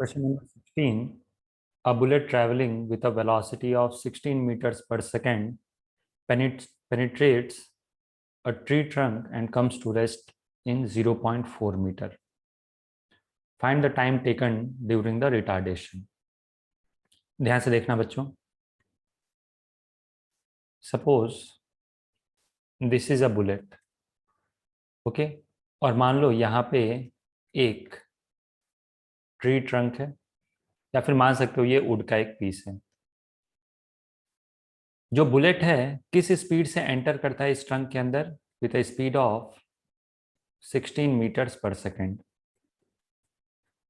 Question number 16. A bullet traveling with a velocity of 16 meters per second penetrates a tree trunk and comes to rest in 0.4 meter. Find the time taken during the retardation. ध्यान से देखना बच्चों. Suppose this is a bullet. Okay और मान लो यहाँ पे एक tree trunk है या फिर मान सकते हो ये वुड का एक पीस है. जो बुलेट है किस स्पीड से एंटर करता है इस ट्रंक के अंदर? With a speed of 16 meters per second.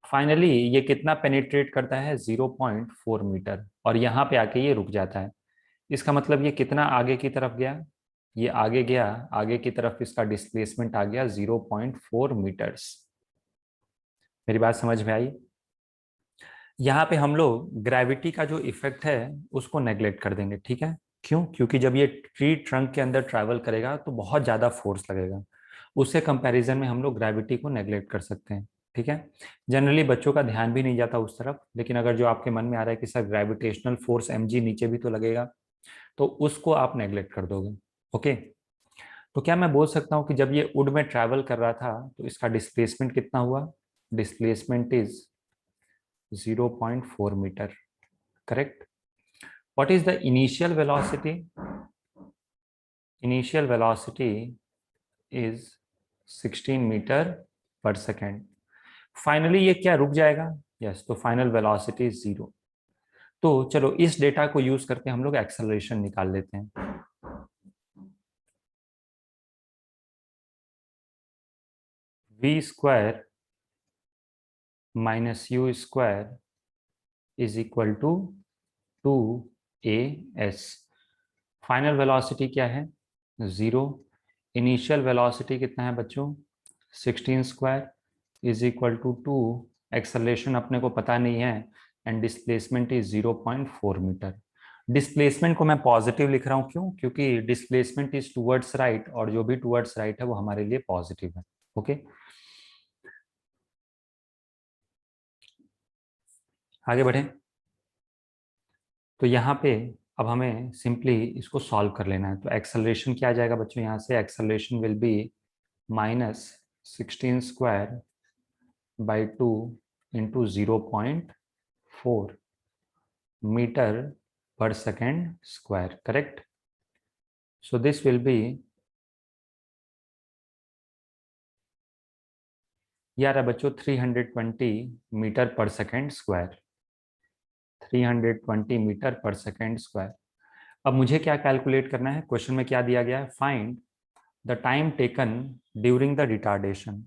Finally ये कितना पेनिट्रेट करता है? 0.4 मीटर. और यहाँ पे आके ये रुक जाता है. इसका मतलब ये कितना आगे की तरफ गया? ये आगे गया, आगे की तरफ इसका डिस्प्लेसमेंट आ गया 0.4 मीटर्स. मेरी बात समझ में आई? यहाँ पे हम लोग ग्रेविटी का जो इफेक्ट है उसको नेग्लेक्ट कर देंगे. ठीक है, क्यों? क्योंकि जब ये ट्री ट्रंक के अंदर ट्रैवल करेगा तो बहुत ज़्यादा फोर्स लगेगा. उससे कंपैरिजन में हम लोग ग्रेविटी को नेग्लेक्ट कर सकते हैं. ठीक है, जनरली बच्चों का ध्यान भी नहीं जाता उस तरफ, लेकिन अगर जो आपके मन में आ रहा है कि सर ग्रेविटेशनल फोर्स mg नीचे भी तो लगेगा, तो उसको आप नेग्लेक्ट कर दोगे. ओके, तो क्या मैं बोल सकता हूँ कि जब ये वुड में ट्रैवल कर रहा था तो इसका डिस्प्लेसमेंट कितना हुआ? Displacement is 0.4 meter. Correct. What is the initial velocity? Initial velocity is 16 meter per second. Finally ये क्या रुक जाएगा? Yes, तो final velocity is 0. तो चलो इस डेटा को यूज करके हम लोग एक्सेलरेशन निकाल लेते हैं. v square minus u square is equal to 2as. Final velocity क्या है? 0. इनिशियल वेलोसिटी कितना है बच्चों? 16 square is equal to 2. Acceleration अपने को पता नहीं है and displacement is 0.4 meter. Displacement को मैं पॉजिटिव लिख रहा हूँ. क्यों? क्योंकि डिस्प्लेसमेंट इज टुवर्ड्स राइट और जो भी टुवर्ड्स राइट है वो हमारे लिए पॉजिटिव है. ओके, आगे बढ़े. तो यहाँ पे अब हमें सिंपली इसको सॉल्व कर लेना है. तो एक्सेलरेशन क्या आ जाएगा बच्चों? यहाँ से acceleration will be -16 square by 2 into 0.4 metre per second square. Correct. So this will be, यार बच्चों 320 metre per second square. 320 metre per second square. अब मुझे क्या कैलकुलेट करना है? क्वेश्चन में क्या दिया गया है? Find the time taken during the retardation.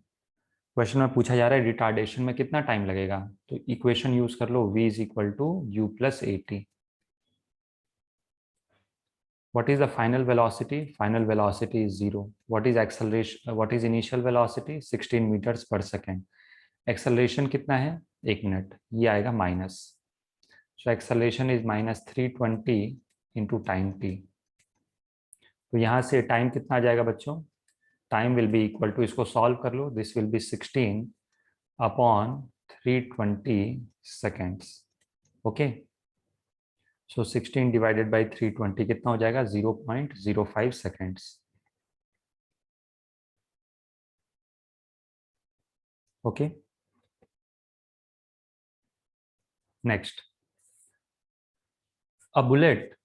Question में पूछा जा रहा है रिटार्डेशन में कितना टाइम लगेगा. तो इक्वेशन यूज कर लो, v is equal to u plus at. What is the final velocity? Final velocity is 0. What is acceleration? What is initial velocity? 16 meters per second. Acceleration कितना है? 1 मिनट. ये आएगा minus. So acceleration is -320 into time t. तो यहाँ से time कितना आ जाएगा बच्चों? Time will be equal to, इसको सॉल्व कर लो, this will be 16 upon 320 seconds. Okay, so 16 divided by 320 कितना हो जाएगा? 0.05 seconds. Okay, next. A bullet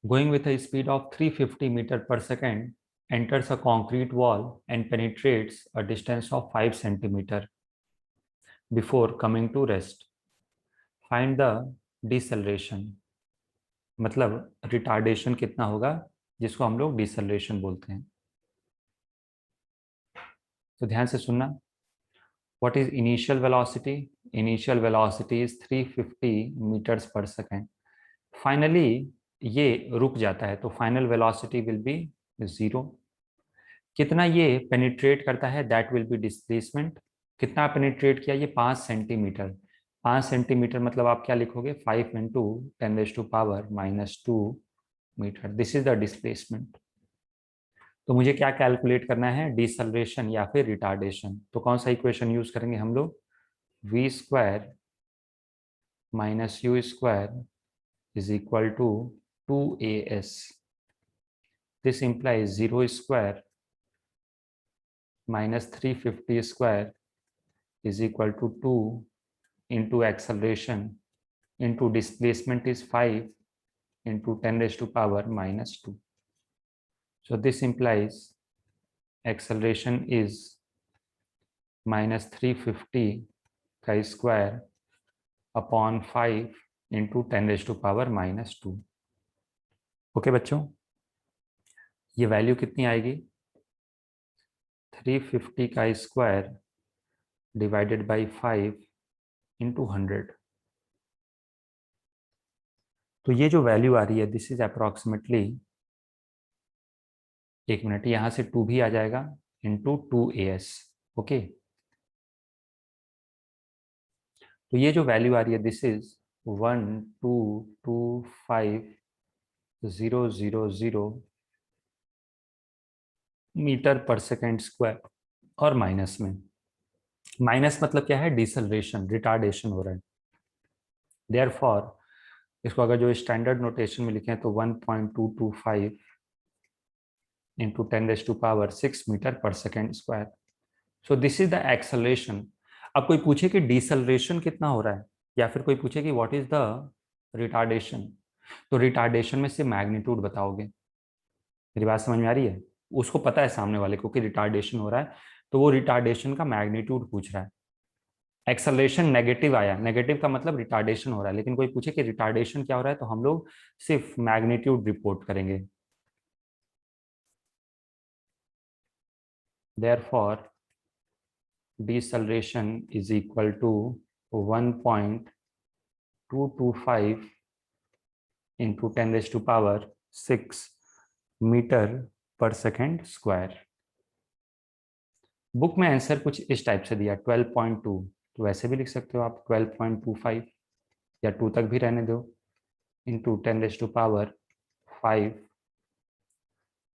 going with a speed of 350 meter per second enters a concrete wall and penetrates a distance of 5 centimeter before coming to rest. Find the deceleration. मतलब retardation कितना होगा जिसको हम लोग डिसलेरेशन बोलते हैं. तो ध्यान से सुनना. What is initial velocity? Initial velocity is 350 meters per second. Finally ये रुक जाता है तो फाइनल वेलोसिटी विल बी 0. कितना ये पेनिट्रेट करता है? That will B displacement. कितना पेनिट्रेट किया? ये 5 सेंटीमीटर. 5 सेंटीमीटर मतलब आप क्या लिखोगे? 5 into 10⁻⁻2 meter. This is the displacement. तो मुझे क्या कैलकुलेट करना है? डिसलेरेशन या फिर रिटार्डेशन. तो कौन सा इक्वेशन यूज करेंगे हम लोग? v square minus u square is equal to 2as. This implies 0 square minus 350 square is equal to 2 into acceleration into displacement is 5 into 10 raised to power minus 2. So this implies acceleration is minus 350 का square upon 5 into 10 raise to power minus 2. Okay बच्चों, ये value कितनी आएगी? 350 का square divided by 5 into 100. तो ये जो value आ रही है दिस इज अप्रोक्सीमेटली, एक मिनट, यहां से 2 भी आ जाएगा इंटू 2as. ओके, तो ये जो वैल्यू आ रही है this is 1225000 metre per second square. और माइनस में, माइनस मतलब क्या है? डिसलरेशन, रिटार्डेशन हो रहा है. देयरफॉर इसको अगर जो स्टैंडर्ड नोटेशन में लिखें तो 1.225 into 10 raise to power 6 metre per second square. So this is the acceleration. अब कोई पूछे कि डिसलरेशन कितना हो रहा है, या फिर कोई पूछे कि व्हाट इज द रिटार्डेशन, तो रिटार्डेशन में से मैग्नीट्यूड बताओगे. मेरी बात समझ में आ रही है? उसको पता है सामने वाले को कि रिटार्डेशन हो रहा है, तो वो रिटार्डेशन का मैग्नीट्यूड पूछ रहा है. एक्सेलरेशन नेगेटिव आया, नेगेटिव का मतलब रिटार्डेशन हो रहा है, लेकिन कोई पूछे कि रिटार्डेशन क्या हो रहा है तो हम लोग सिर्फ मैग्नीट्यूड रिपोर्ट करेंगे. Therefore, deceleration is equal to 1.225 into 10 raised to power 6 metre per second square. Book में आंसर कुछ इस टाइप से दिया 12.2, तो वैसे भी लिख सकते हो आप 12.25 या 2 तक भी रहने दो, into 10 raise to power 5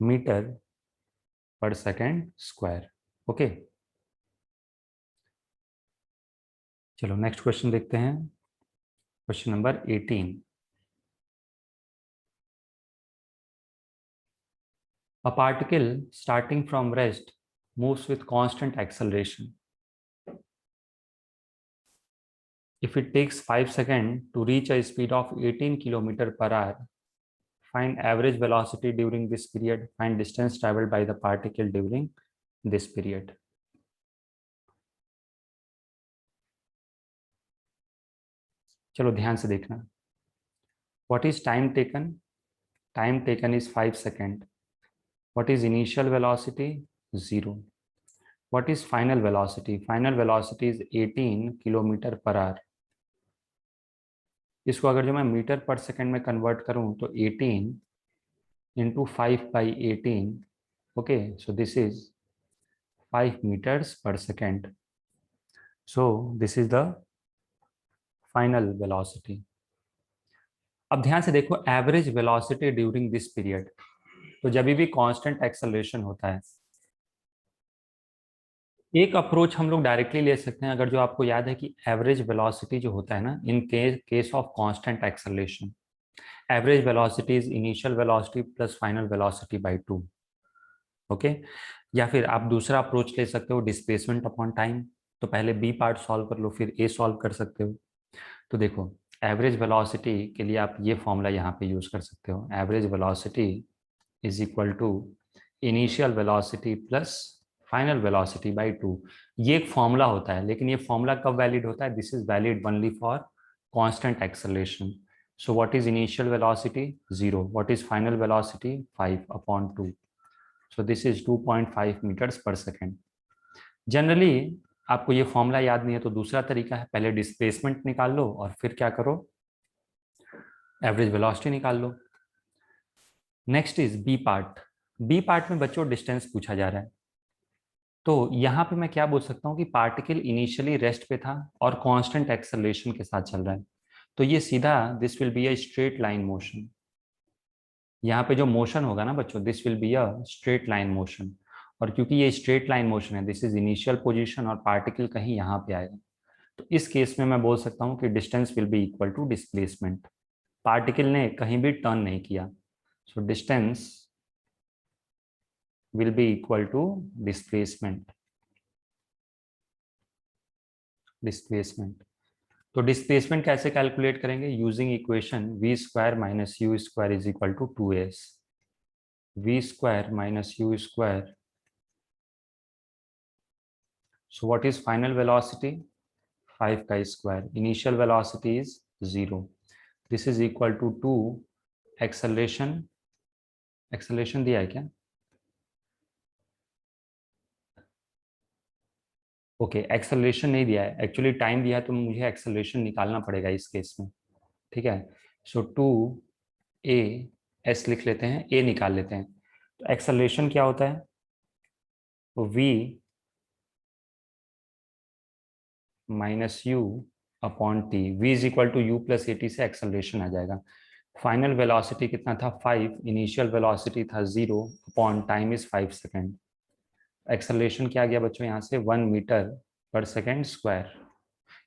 meter per second square. Okay, चलो नेक्स्ट क्वेश्चन देखते हैं. Question number 18. A particle starting from rest moves with constant acceleration. If it takes 5 seconds to reach a speed of 18 km per hour, find average velocity during this period. Find distance traveled by the particle during this period. चलो ध्यान से देखना. What is time taken? Time taken is 5 seconds. What is initial velocity? 0. What is final velocity? Final velocity is 18 km per hour. इसको अगर जो मैं metre पर second में कन्वर्ट करूं तो 18 into 5 by 18. Okay, so this is 5 meters per second. So this is the final velocity. अब ध्यान से देखो, average velocity during this period, तो जब भी कांस्टेंट एक्सेलरेशन होता है, एक अप्रोच हम लोग डायरेक्टली ले सकते हैं. अगर जो आपको याद है कि एवरेज वेलोसिटी जो होता है ना in case of constant acceleration, average velocity is initial velocity plus final velocity by 2. Okay, या फिर आप दूसरा अप्रोच ले सकते हो डिस्प्लेसमेंट अपॉन टाइम. तो पहले बी पार्ट सॉल्व कर लो, फिर ए सॉल्व कर सकते हो. तो देखो, एवरेज वेलोसिटी के लिए आप ये फॉर्मूला यहाँ पे यूज कर सकते हो. Average velocity is equal to initial velocity plus final velocity by 2. ये एक फॉर्मूला होता है, लेकिन ये फॉर्मूला कब वैलिड होता है? This is valid only for constant acceleration. So what is initial velocity? 0. What is final velocity? 5 upon 2. So this is 2.5 meters per second. Generally आपको ये फॉर्मूला याद नहीं है तो दूसरा तरीका है, पहले डिस्प्लेसमेंट निकाल लो और फिर क्या करो, एवरेज वेलोसिटी निकाल लो. Next is B part. B part में बच्चों डिस्टेंस पूछा जा रहा है, तो यहाँ पे मैं क्या बोल सकता हूँ कि पार्टिकल इनिशियली रेस्ट पे था और कांस्टेंट एक्सेलरेशन के साथ चल रहा है, तो ये सीधा this will be a straight line motion. यहाँ पे जो मोशन होगा ना बच्चों, this will be a straight line motion. और क्योंकि ये स्ट्रेट लाइन मोशन है, दिस इज इनिशियल पोजीशन और पार्टिकल कहीं यहाँ पे आएगा, तो इस केस में मैं बोल सकता हूं कि distance will be equal to displacement. Particle ने कहीं भी टर्न नहीं किया, so distance will be equal to displacement. Displacement, तो डिस्प्लेसमेंट कैसे कैलकुलेट करेंगे? Using equation v square minus U square is equal to 2s। v square minus U square, so what is final velocity? 5 का square. Initial velocity is 0। This is equal to 2 acceleration. Acceleration दिया है क्या? Okay, acceleration नहीं दिया है, actually time दिया है, तो मुझे एक्सेलरेशन निकालना पड़ेगा इस केस में। ठीक है, सो 2a, s लिख लेते हैं, a निकाल लेते हैं। तो एक्सेलरेशन क्या होता है? v minus U upon T. V is equal to U plus A T से एक्सेलरेशन आ जाएगा। फाइनल वेलोसिटी कितना था? 5। इनिशियल वेलोसिटी था 0 upon time is 5 second. Acceleration क्या आ गया बच्चों यहाँ से? 1 मीटर पर सेकेंड स्क्वायर।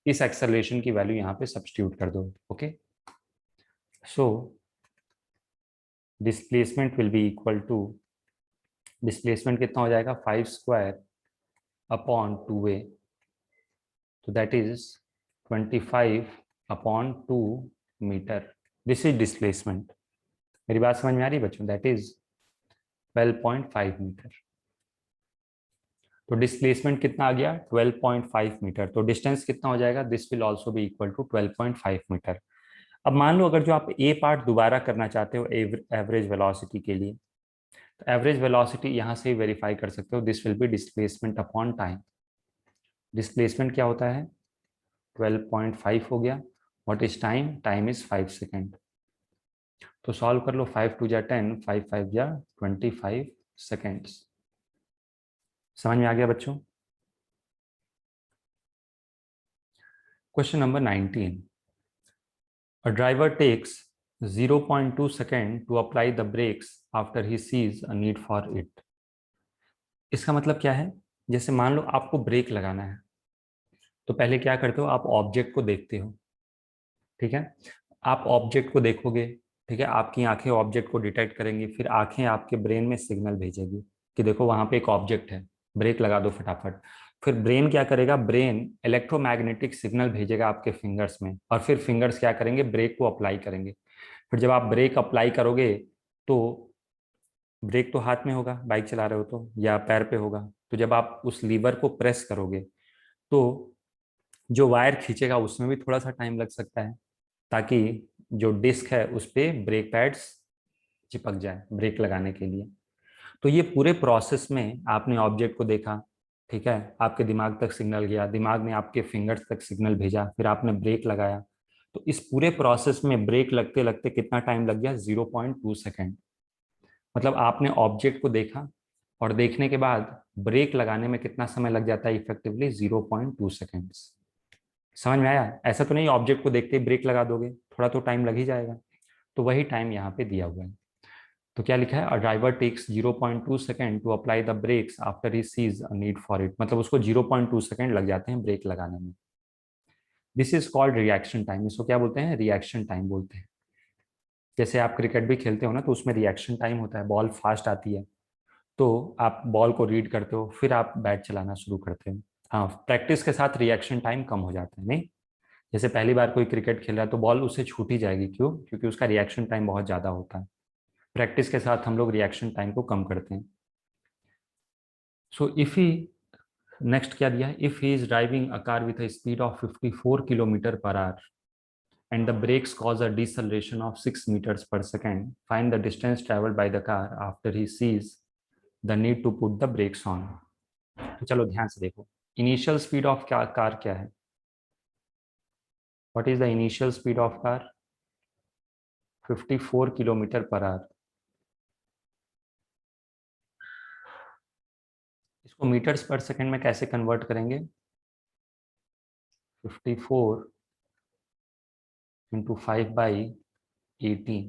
इस एक्सेलरेशन की वैल्यू यहाँ पे सब्स्टिट्यूट कर दो। Okay, so displacement will be equal to, displacement कितना हो जाएगा? 5 स्क्वायर अपॉन 2a, तो that is 25 upon 2 meter. This is displacement. मेरी बात समझ में आ रही है बच्चों? That is 12.5 meter. तो डिस्प्लेसमेंट कितना आ गया? 12.5 मीटर। तो डिस्टेंस कितना हो जाएगा? This will also be equal to 12.5 meter. अब मान लो अगर जो आप ए पार्ट दोबारा करना चाहते हो एवरेज वेलोसिटी के लिए, तो एवरेज वेलोसिटी यहाँ से वेरीफाई कर सकते हो। This will B displacement upon time. Displacement क्या होता है? 12.5 हो गया। What is time? Time is 5 second. तो सॉल्व कर लो, 5 2 जा 10, 5 5 जा 25 सेकेंड्स। समझ में आ गया बच्चों? Question number 19। A driver takes 0.2 second to apply the brakes after he sees a need for it. इसका मतलब क्या है? जैसे मान लो आपको ब्रेक लगाना है, तो पहले क्या करते हो? आप ऑब्जेक्ट को देखते हो। ठीक है, आप ऑब्जेक्ट को देखोगे, ठीक है, आपकी आंखें ऑब्जेक्ट को डिटेक्ट करेंगी, फिर आंखें आपके ब्रेन में सिग्नल भेजेगी कि देखो वहां पे एक ऑब्जेक्ट है, ब्रेक लगा दो फटाफट। फिर ब्रेन क्या करेगा? ब्रेन इलेक्ट्रोमैग्नेटिक सिग्नल भेजेगा आपके फिंगर्स में, और फिर फिंगर्स क्या करेंगे? ब्रेक को अप्लाई करेंगे। फिर जब आप ब्रेक अप्लाई करोगे, तो ब्रेक तो हाथ में होगा, बाइक चला रहे हो तो, या पैर पे होगा। तो जब आप उस लीवर को प्रेस करोगे, तो जो वायर खींचेगा उसमें भी थोड़ा सा टाइम लग सकता है, ताकि जो डिस्क है उस पर ब्रेक पैड्स चिपक जाए ब्रेक लगाने के लिए। तो ये पूरे प्रोसेस में आपने ऑब्जेक्ट को देखा, ठीक है, आपके दिमाग तक सिग्नल गया, दिमाग ने आपके फिंगर्स तक सिग्नल भेजा, फिर आपने ब्रेक लगाया। तो इस पूरे प्रोसेस में ब्रेक लगते लगते कितना टाइम लग गया? 0.2 सेकेंड। मतलब आपने ऑब्जेक्ट को देखा, और देखने के बाद ब्रेक लगाने में कितना समय लग जाता है? Effectively 0.2 seconds. समझ में आया? ऐसा तो नहीं ऑब्जेक्ट को देखते ही ब्रेक लगा दोगे, थोड़ा तो टाइम लग ही जाएगा। तो वही टाइम यहाँ पे दिया हुआ है। तो क्या लिखा है? A driver takes 0.2 second to apply the brakes after he sees a need for it. मतलब उसको 0.2 सेकेंड लग जाते हैं ब्रेक लगाने में। This is called reaction time. इसको क्या बोलते हैं? रिएक्शन टाइम बोलते हैं। जैसे आप क्रिकेट भी खेलते हो ना, तो उसमें रिएक्शन टाइम होता है। बॉल फास्ट आती है, तो आप बॉल को रीड करते हो, फिर आप बैट चलाना शुरू करते हो। हाँ, प्रैक्टिस के साथ रिएक्शन टाइम कम हो जाता है, नहीं? जैसे पहली बार कोई क्रिकेट खेल रहा है, तो बॉल उससे छूट ही जाएगी। क्यों? क्योंकि उसका रिएक्शन टाइम बहुत ज़्यादा होता है। प्रैक्टिस के साथ हम लोग रिएक्शन टाइम को कम करते हैं। सो इफ ही, नेक्स्ट क्या दिया है? If he is driving a car with a speed of 54 kilometre per hour and the brakes cause a deceleration of 6 meters per second, find the distance traveled by the car after he sees the need to put the brakes on. तो चलो ध्यान से देखो, initial speed of car क्या है? What is the initial speed of car? 54 kilometre per hour. इसको metres पर second में कैसे कन्वर्ट करेंगे? 54 इंटू 5/18।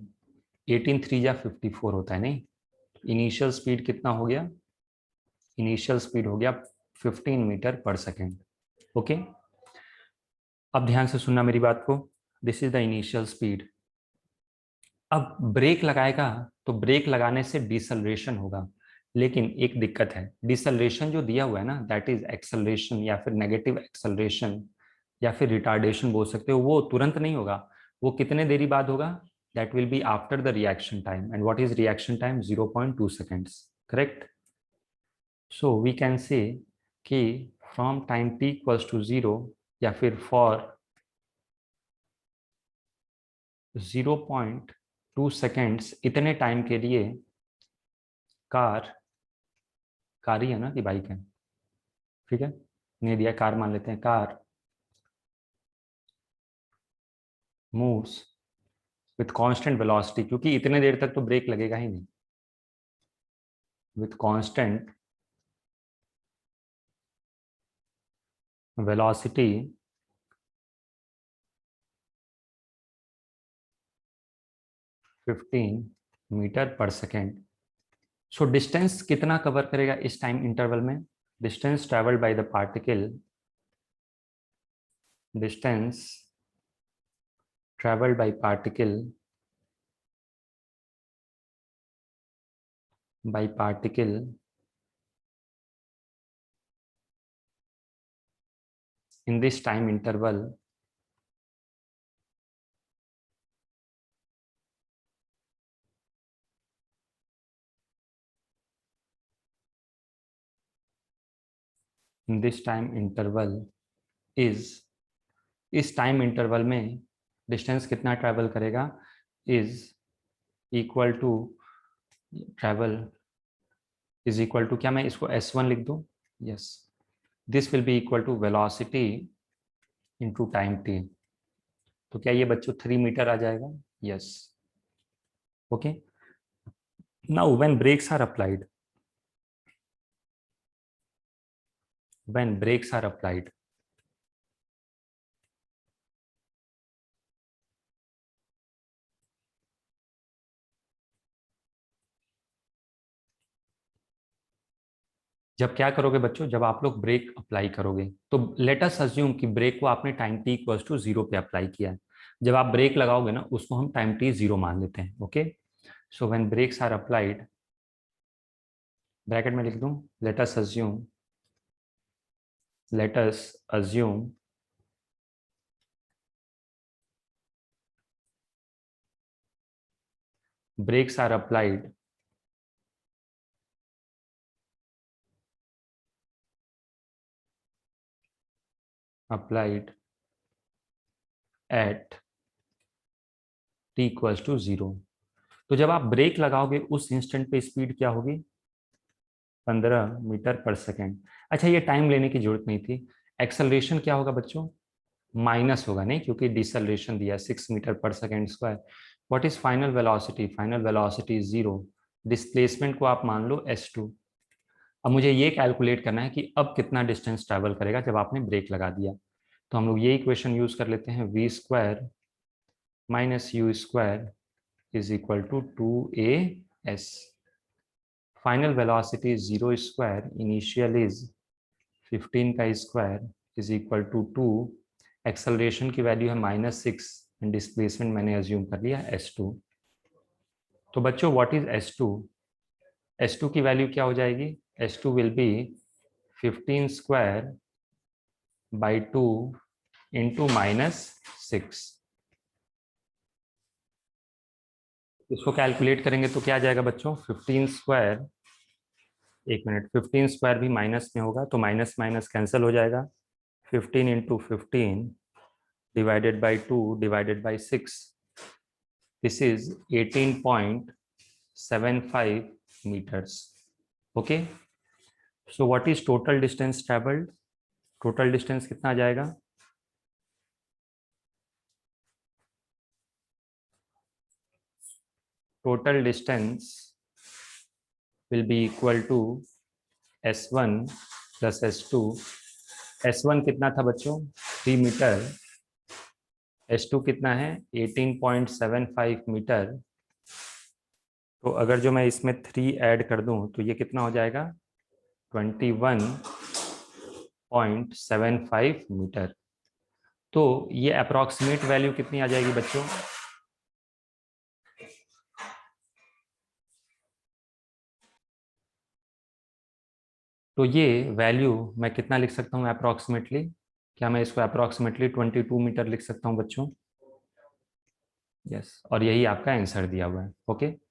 18 3 या 54 होता है, नहीं? इनिशियल स्पीड कितना हो गया? इनिशियल स्पीड हो गया 15 मीटर पर सेकेंड। ओके, अब ध्यान से सुनना मेरी बात को। This is the initial speed. अब ब्रेक लगाएगा तो ब्रेक लगाने से डिसलरेशन होगा, लेकिन एक दिक्कत है, डिसलरेशन जो दिया हुआ है ना, दैट इज एक्सेलरेशन या फिर नेगेटिव एक्सेलरेशन या फिर रिटार्डेशन बोल सकते हो, वो तुरंत नहीं होगा, वो कितने देरी बाद होगा, that will be after the reaction time. And what is reaction time? 0.2 seconds, correct. So we can say कि from time t equals to 0 या फिर फॉर 0.2 सेकेंड्स, इतने टाइम के लिए कार, कार ही है ना कि बाइक है, ठीक है, नहीं दिया, कार मान लेते हैं, car moves with constant velocity, क्योंकि इतने देर तक तो ब्रेक लगेगा ही नहीं, with constant velocity 15 meter per second. So distance कितना कवर करेगा इस टाइम इंटरवल में? Distance travelled by the particle, distance travelled by particle in this time interval is, इस टाइम इंटरवल में डिस्टेंस कितना ट्रैवल करेगा, is equal to, travel is equal to, क्या मैं इसको s1 लिख दूं? Yes, this will be equal to velocity into time t। तो क्या ये बच्चों 3 मीटर आ जाएगा? Yes, okay. Now when brakes are applied, जब क्या करोगे बच्चों, जब आप लोग ब्रेक अप्लाई करोगे तो लेट अस अज्यूम कि ब्रेक को आपने टाइम t इक्वल्स टू 0 पे अप्लाई किया है। जब आप ब्रेक लगाओगे ना, उसको हम टाइम t 0 मान लेते हैं, okay. So when brakes are applied, bracket में लिख दूं, let us assume, let us assume brakes are applied at t equals to 0। तो जब आप ब्रेक लगाओगे उस इंस्टेंट पे स्पीड क्या होगी? 15 मीटर पर सेकेंड। अच्छा, ये टाइम लेने की जरूरत नहीं थी। एक्सेलरेशन क्या होगा बच्चों? माइनस होगा, नहीं, क्योंकि डिसलेरेशन दिया 6 metre per second square. What is final velocity? Final velocity 0। Displacement को आप मान लो s2। अब मुझे ये कैलकुलेट करना है कि अब कितना डिस्टेंस ट्रैवल करेगा जब आपने ब्रेक लगा दिया। तो हम लोग ये इक्वेशन यूज कर लेते हैं, v square minus U square is equal to 2as। Final velocity 0 square, initial is 15 का square is equal to 2। Acceleration की वैल्यू है -6 एंड डिस्प्लेसमेंट मैंने अज्यूम कर लिया s2। तो बच्चों व्हाट इज s2? s2 की वैल्यू क्या हो जाएगी? s2 will be 15 square by 2 into -6। इसको कैलकुलेट करेंगे तो क्या आ जाएगा बच्चों? 15 स्क्वायर, एक मिनट, 15 स्क्वायर भी माइनस में होगा तो माइनस माइनस कैंसिल हो जाएगा। 15 into 15 divided by 2 divided by 6, this is 18.75 meters, okay. So what is total distance travelled? Total distance कितना आ जाएगा? Total distance will be equal to s1 plus s2। s1 कितना था बच्चों? 3 मीटर। s2 कितना है? 18.75 मीटर। तो अगर जो मैं इसमें 3 ऐड कर दूं तो ये कितना हो जाएगा? 21.75 मीटर। तो ये अप्रॉक्सीमेट वैल्यू कितनी आ जाएगी बच्चों? तो ये वैल्यू मैं कितना लिख सकता हूँ अप्रॉक्सीमेटली? क्या मैं इसको अप्रॉक्सीमेटली 22 मीटर लिख सकता हूँ बच्चों? यस, और यही आपका आंसर दिया हुआ है। ओके।